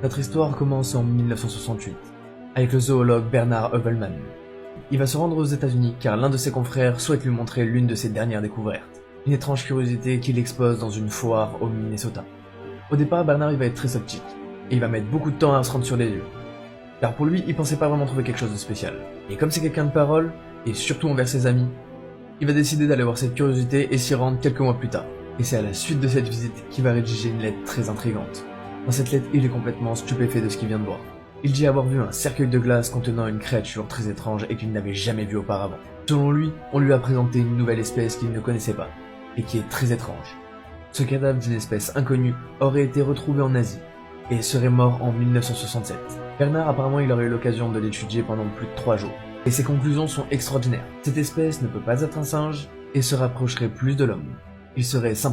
Notre histoire commence en 1968, avec le zoologue Bernard Heuvelman. Il va se rendre aux États-Unis car l'un de ses confrères souhaite lui montrer l'une de ses dernières découvertes, une étrange curiosité qu'il expose dans une foire au Minnesota. Au départ, Bernard il va être très sceptique, et il va mettre beaucoup de temps à se rendre sur les lieux. Car pour lui, il pensait pas vraiment trouver quelque chose de spécial. Et comme c'est quelqu'un de parole, et surtout envers ses amis, il va décider d'aller voir cette curiosité et s'y rendre quelques mois plus tard. Et c'est à la suite de cette visite qu'il va rédiger une lettre très intrigante. Dans cette lettre, il est complètement stupéfait de ce qu'il vient de voir. Il dit avoir vu un cercueil de glace contenant une créature très étrange et qu'il n'avait jamais vue auparavant. Selon lui, on lui a présenté une nouvelle espèce qu'il ne connaissait pas, et qui est très étrange. Ce cadavre d'une espèce inconnue aurait été retrouvé en Asie, et serait mort en 1967. Bernard apparemment il aurait eu l'occasion de l'étudier pendant plus de 3 jours, et ses conclusions sont extraordinaires. Cette espèce ne peut pas être un singe, et se rapprocherait plus de l'homme. Il serait